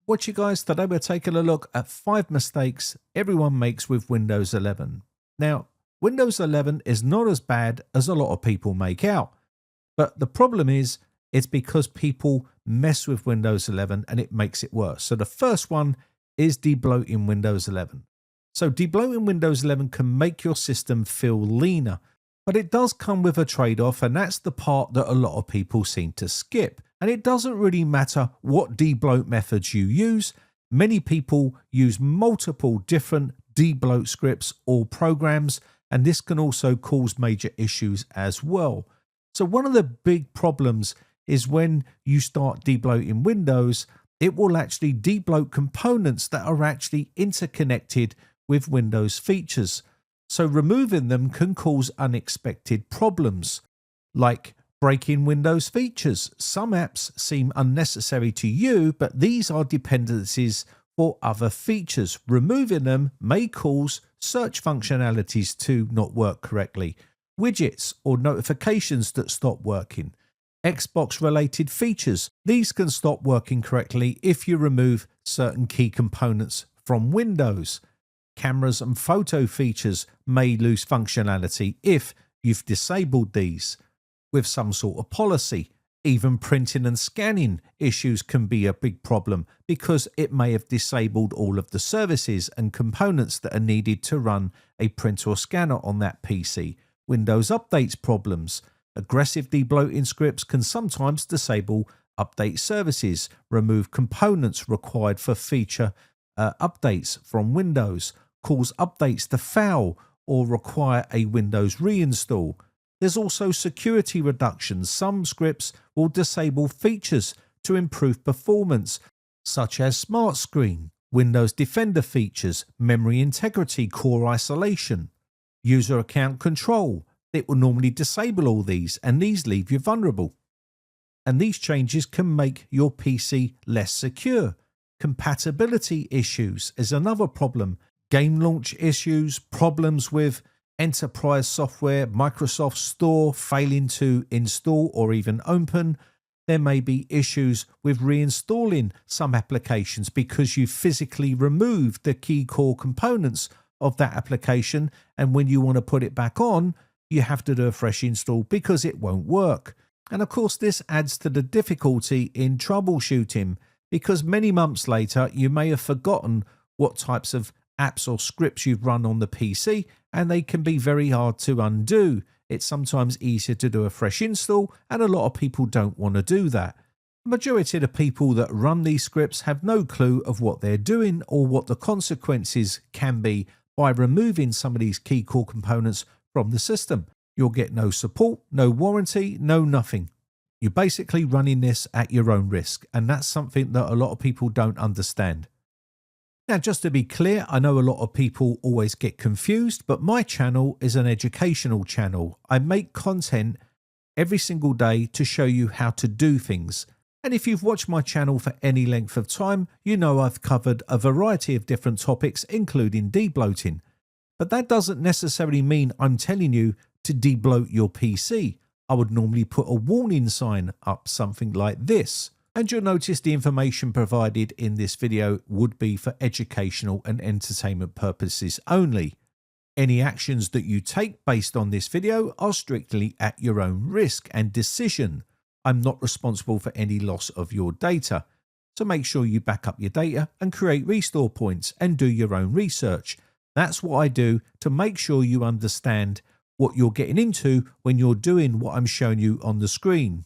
What you guys, today we're taking a look at 5 mistakes everyone makes with Windows 11. Now, Windows 11 is not as bad as a lot of people make out, but the problem is it's because people mess with Windows 11 and it makes it worse. So the first one is debloating Windows 11. So debloating Windows 11 can make your system feel leaner, but it does come with a trade-off, and that's the part that a lot of people seem to skip. And it doesn't really matter what debloat methods you use. Many people use multiple different debloat scripts or programs, and this can also cause major issues as well. So one of the big problems is when you start debloating Windows, it will actually debloat components that are actually interconnected with Windows features. So removing them can cause unexpected problems, like breaking Windows features. Some apps seem unnecessary to you, but these are dependencies for other features. Removing them may cause search functionalities to not work correctly, widgets or notifications that stop working, Xbox related features. These can stop working correctly if you remove certain key components from Windows. Cameras and photo features may lose functionality if you've disabled these with some sort of policy. Even printing and scanning issues can be a big problem because it may have disabled all of the services and components that are needed to run a printer or scanner on that PC. Windows updates problems. Aggressive debloating scripts can sometimes disable update services, remove components required for feature updates from Windows, cause updates to fail or require a Windows reinstall. There's also security reductions. Some scripts will disable features to improve performance, such as Smart Screen, Windows Defender features, memory integrity, core isolation, user account control. It will normally disable all these, and these leave you vulnerable. And these changes can make your PC less secure. Compatibility issues is another problem. Game launch issues, problems with enterprise software, Microsoft Store failing to install or even open. There may be issues with reinstalling some applications because you physically removed the key core components of that application, and when you want to put it back on, you have to do a fresh install because it won't work. And of course, this adds to the difficulty in troubleshooting because many months later, you may have forgotten what types of apps or scripts you've run on the PC, and they can be very hard to undo. It's sometimes easier to do a fresh install, and a lot of people don't want to do that. The majority of the people that run these scripts have no clue of what they're doing or what the consequences can be by removing some of these key core components from the system. You'll get no support, no warranty, no nothing. You're basically running this at your own risk, and that's something that a lot of people don't understand. Now, just to be clear, I know a lot of people always get confused, but my channel is an educational channel. I make content every single day to show you how to do things. And if you've watched my channel for any length of time, you know I've covered a variety of different topics, including debloating. But that doesn't necessarily mean I'm telling you to debloat your PC. I would normally put a warning sign up, something like this. And you'll notice the information provided in this video would be for educational and entertainment purposes only. Any actions that you take based on this video are strictly at your own risk and decision. I'm not responsible for any loss of your data. So make sure you back up your data and create restore points and do your own research. That's what I do to make sure you understand what you're getting into when you're doing what I'm showing you on the screen.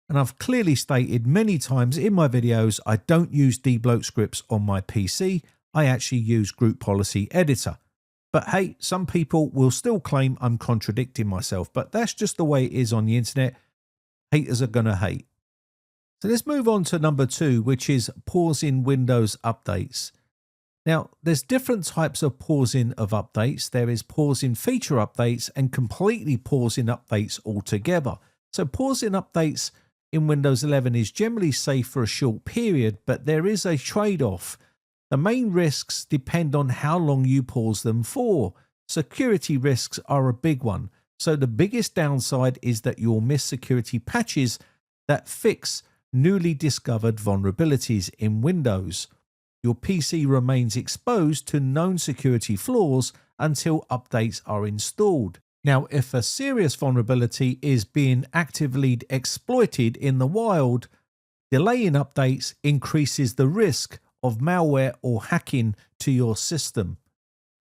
And I've clearly stated many times in my videos, I don't use debloat scripts on my PC. I actually use Group Policy Editor. But hey, some people will still claim I'm contradicting myself, but that's just the way it is on the internet. Haters are going to hate. So let's move on to number 2, which is pausing Windows updates. Now, there's different types of pausing of updates. There is pausing feature updates and completely pausing updates altogether. So pausing updates in Windows 11 is generally safe for a short period, but there is a trade-off. The main risks depend on how long you pause them for. Security risks are a big one. So the biggest downside is that you'll miss security patches that fix newly discovered vulnerabilities in Windows. Your PC remains exposed to known security flaws until updates are installed. Now, if a serious vulnerability is being actively exploited in the wild, delaying updates increases the risk of malware or hacking to your system.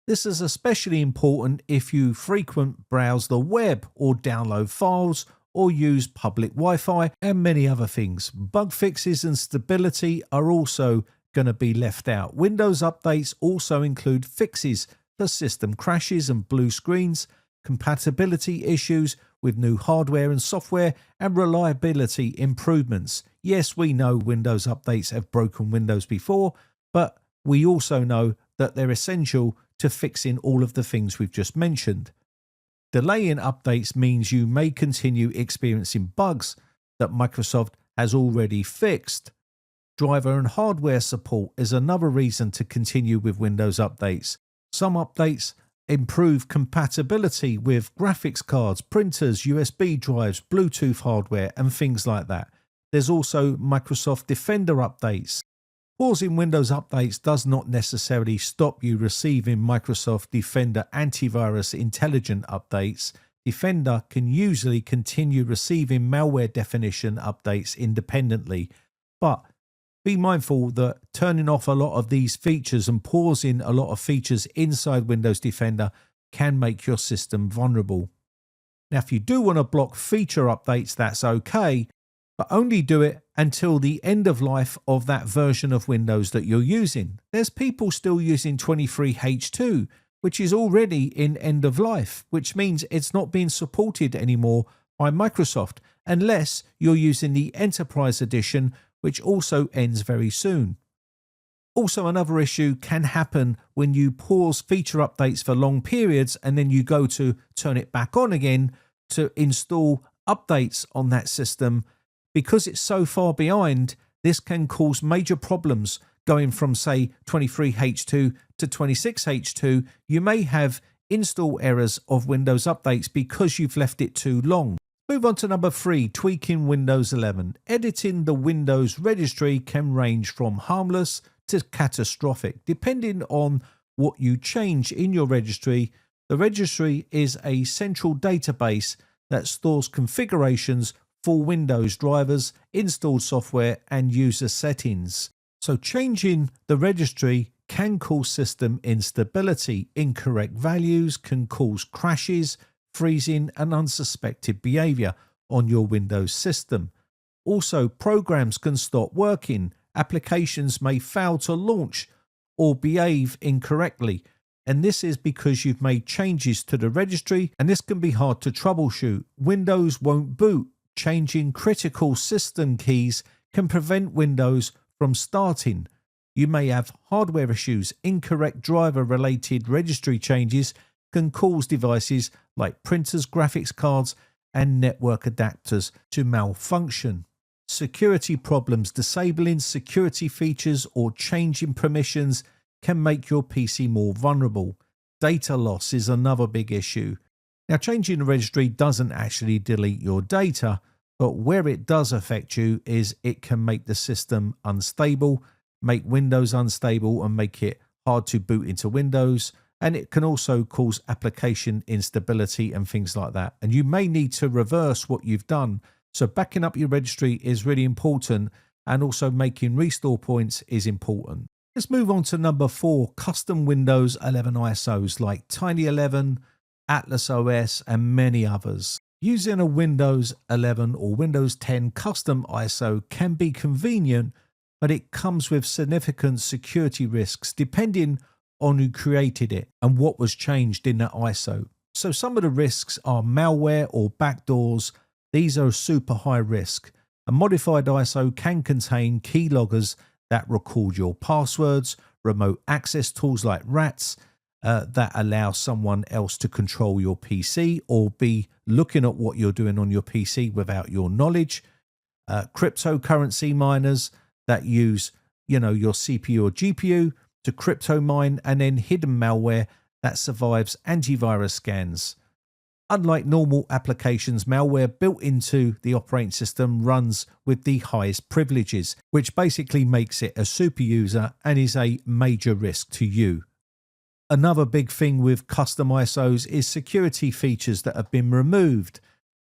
This is especially important if you frequently browse the web or download files or use public Wi-Fi and many other things. Bug fixes and stability are also going to be left out. Windows updates also include fixes for system crashes and blue screens, compatibility issues with new hardware and software, and reliability improvements. Yes, we know Windows updates have broken Windows before, but we also know that they're essential to fixing all of the things we've just mentioned. Delaying updates means you may continue experiencing bugs that Microsoft has already fixed. Driver and hardware support is another reason to continue with Windows updates. Some updates improve compatibility with graphics cards, printers, USB drives, Bluetooth hardware, and things like that. There's also Microsoft Defender updates. Pausing Windows updates does not necessarily stop you receiving Microsoft Defender antivirus intelligent updates. Defender can usually continue receiving malware definition updates independently, but be mindful that turning off a lot of these features and pausing a lot of features inside Windows Defender can make your system vulnerable. Now, if you do want to block feature updates, that's okay, but only do it until the end of life of that version of Windows that you're using. There's people still using 23H2, which is already in end of life, which means it's not being supported anymore by Microsoft unless you're using the Enterprise Edition, which also ends very soon. Also, another issue can happen when you pause feature updates for long periods and then you go to turn it back on again to install updates on that system. Because it's so far behind, this can cause major problems going from, say, 23H2 to 26H2. You may have install errors of Windows updates because you've left it too long. Move on to number 3, tweaking Windows 11. Editing the Windows registry can range from harmless to catastrophic, depending on what you change in your registry. The registry is a central database that stores configurations for Windows drivers, installed software, and user settings. So changing the registry can cause system instability. Incorrect values can cause crashes, freezing, and unsuspected behavior on your Windows system. Also, programs can stop working, applications may fail to launch or behave incorrectly, and this is because you've made changes to the registry, and this can be hard to troubleshoot. Windows won't boot. Changing critical system keys can prevent Windows from starting. You may have hardware issues. Incorrect driver-related registry changes can cause devices like printers, graphics cards, and network adapters to malfunction. Security problems. Disabling security features or changing permissions can make your PC more vulnerable. Data loss is another big issue. Now, changing the registry doesn't actually delete your data, but where it does affect you is it can make the system unstable, make Windows unstable, and make it hard to boot into Windows. And it can also cause application instability and things like that. And you may need to reverse what you've done. So backing up your registry is really important, and also making restore points is important. Let's move on to number 4, custom Windows 11 ISOs like Tiny11, Atlas OS, and many others. Using a Windows 11 or Windows 10 custom ISO can be convenient, but it comes with significant security risks depending on who created it and what was changed in that ISO. So some of the risks are malware or backdoors. These are super high risk. A modified ISO can contain keyloggers that record your passwords, remote access tools like rats that allow someone else to control your PC or be looking at what you're doing on your PC without your knowledge, cryptocurrency miners that use, your CPU or GPU to crypto mine, and then hidden malware that survives antivirus scans. Unlike normal applications, malware built into the operating system runs with the highest privileges, which basically makes it a super user and is a major risk to you. Another big thing with custom ISOs is security features that have been removed.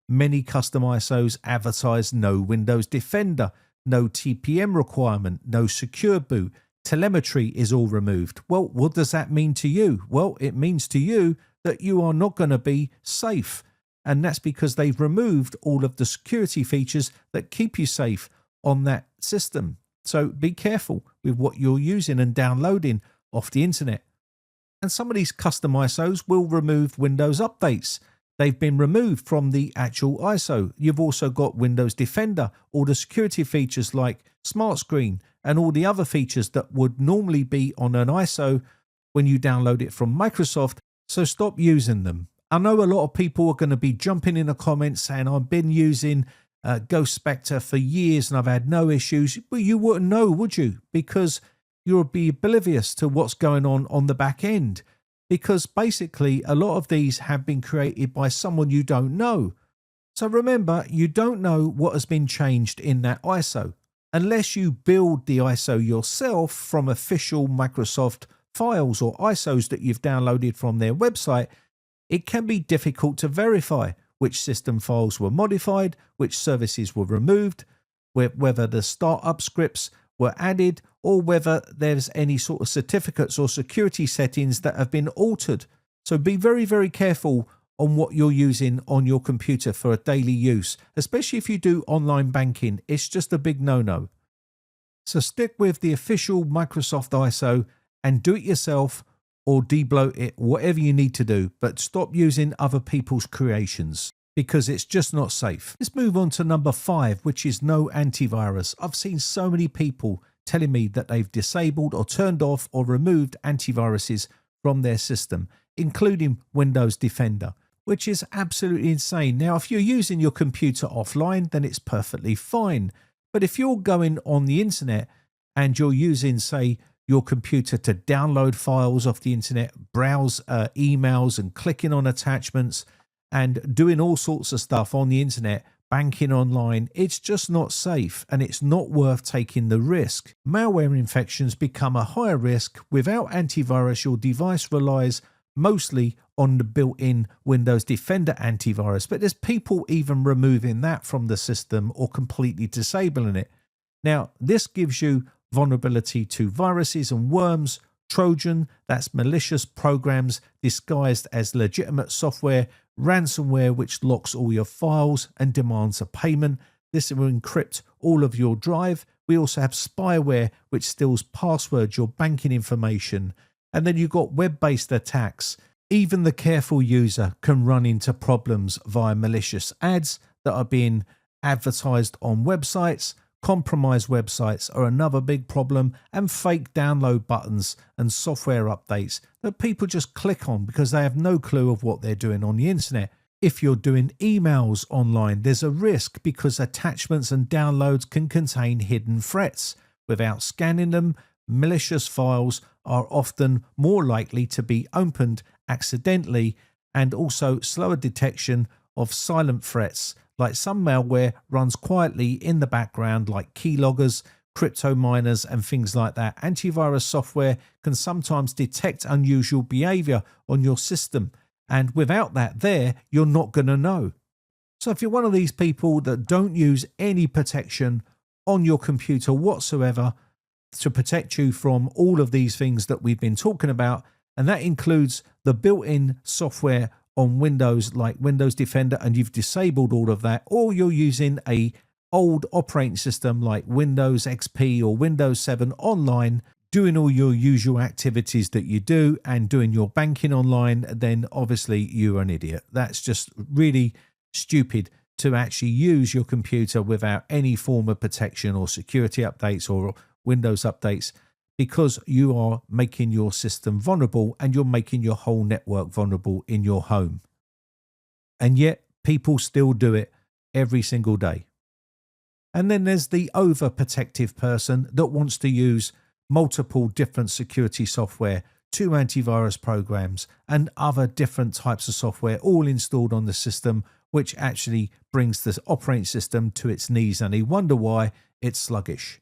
Many custom ISOs advertise no Windows Defender, no TPM requirement, no secure boot. Telemetry is all removed. Well, what does that mean to you? Well, it means to you that you are not going to be safe. And that's because they've removed all of the security features that keep you safe on that system. So be careful with what you're using and downloading off the internet. And some of these custom ISOs will remove Windows updates. They've been removed from the actual ISO. You've also got Windows Defender, all the security features like Smart Screen and all the other features that would normally be on an ISO when you download it from Microsoft. So stop using them. I know a lot of people are going to be jumping in the comments saying I've been using Ghost Spectre for years and I've had no issues. But you wouldn't know, would you? Because you'll be oblivious to what's going on the back end. Because basically a lot of these have been created by someone you don't know. So remember, you don't know what has been changed in that ISO. Unless you build the ISO yourself from official Microsoft files or ISOs that you've downloaded from their website, it can be difficult to verify which system files were modified, which services were removed, whether the startup scripts were added, or whether there's any sort of certificates or security settings that have been altered. So be very, very careful on what you're using on your computer for a daily use, especially if you do online banking. It's just a big no-no. So stick with the official Microsoft ISO and do it yourself or debloat it, whatever you need to do, but stop using other people's creations because it's just not safe. Let's move on to number 5, which is no antivirus. I've seen so many people telling me that they've disabled or turned off or removed antiviruses from their system, including Windows Defender, which is absolutely insane. Now, if you're using your computer offline, then it's perfectly fine. But if you're going on the internet and you're using, say, your computer to download files off the internet, browse emails and clicking on attachments and doing all sorts of stuff on the internet, banking online, it's just not safe and it's not worth taking the risk. Malware infections become a higher risk. Without antivirus, your device relies mostly on the built-in Windows Defender antivirus, but there's people even removing that from the system or completely disabling it. Now, this gives you vulnerability to viruses and worms, Trojan, that's malicious programs disguised as legitimate software, ransomware, which locks all your files and demands a payment. This will encrypt all of your drive. We also have spyware, which steals passwords, your banking information. And then you've got web-based attacks. Even the careful user can run into problems via malicious ads that are being advertised on websites. Compromised websites are another big problem, and fake download buttons and software updates that people just click on because they have no clue of what they're doing on the internet. If you're doing emails online, there's a risk because attachments and downloads can contain hidden threats. Without scanning them, malicious files are often more likely to be opened accidentally, and also slower detection of silent threats. Like some malware runs quietly in the background, like keyloggers, crypto miners and things like that. Antivirus software can sometimes detect unusual behavior on your system, and without that there, you're not going to know. So if you're one of these people that don't use any protection on your computer whatsoever to protect you from all of these things that we've been talking about, and that includes the built-in software on Windows like Windows Defender, and you've disabled all of that, or you're using a old operating system like Windows XP or Windows 7 online, doing all your usual activities that you do and doing your banking online, then obviously you're an idiot. That's just really stupid to actually use your computer without any form of protection or security updates or Windows updates, because you are making your system vulnerable and you're making your whole network vulnerable in your home. And yet people still do it every single day. And then there's the overprotective person that wants to use multiple different security software 2 antivirus programs, and other different types of software all installed on the system, which actually brings the operating system to its knees, and you wonder why it's sluggish.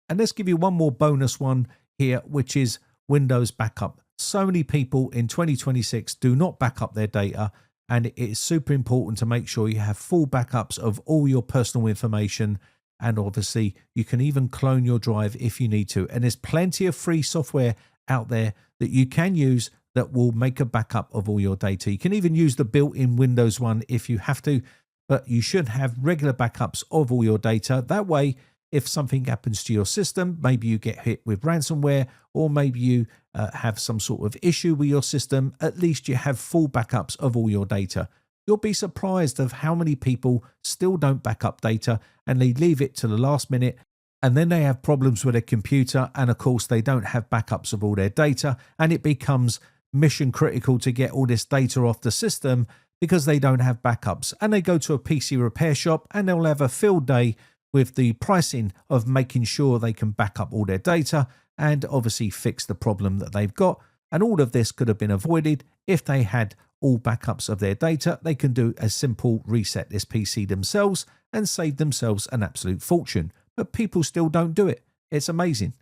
And let's give you one more bonus one here, which is Windows backup. So many people in 2026 do not back up their data, and it is super important to make sure you have full backups of all your personal information. And obviously you can even clone your drive if you need to. And there's plenty of free software out there that you can use that will make a backup of all your data. You can even use the built-in Windows one if you have to, but you should have regular backups of all your data. That way, if something happens to your system, maybe you get hit with ransomware, or maybe you have some sort of issue with your system, at least you have full backups of all your data. You'll be surprised of how many people still don't back up data and they leave it to the last minute, and then they have problems with their computer, and of course they don't have backups of all their data, and it becomes mission critical to get all this data off the system because they don't have backups. And they go to a PC repair shop and they'll have a field day with the pricing of making sure they can back up all their data and obviously fix the problem that they've got. And all of this could have been avoided if they had all backups of their data. They can do a simple reset this PC themselves and save themselves an absolute fortune. But people still don't do it. It's amazing.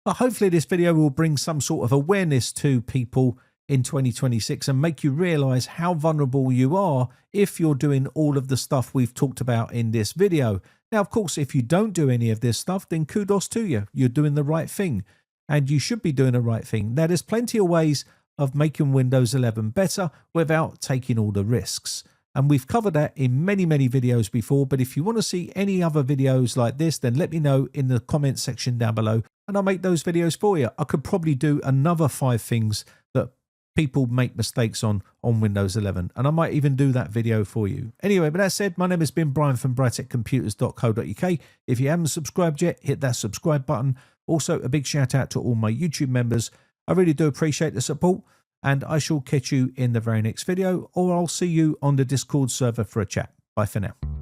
But hopefully this video will bring some sort of awareness to people in 2026 and make you realize how vulnerable you are if you're doing all of the stuff we've talked about in this video. Now, of course, if you don't do any of this stuff, then kudos to you. You're doing the right thing, and you should be doing the right thing. Now, there's plenty of ways of making Windows 11 better without taking all the risks. And we've covered that in many, many videos before. But if you want to see any other videos like this, then let me know in the comment section down below, and I'll make those videos for you. I could probably do another 5 things that people make mistakes on Windows 11, and I might even do that video for you. Anyway, but that said, my name has been Brian from briteccomputers.co.uk. If you haven't subscribed yet, hit that subscribe button. Also, a big shout out to all my YouTube members. I really do appreciate the support, and I shall catch you in the very next video, or I'll see you on the Discord server for a chat. Bye for now.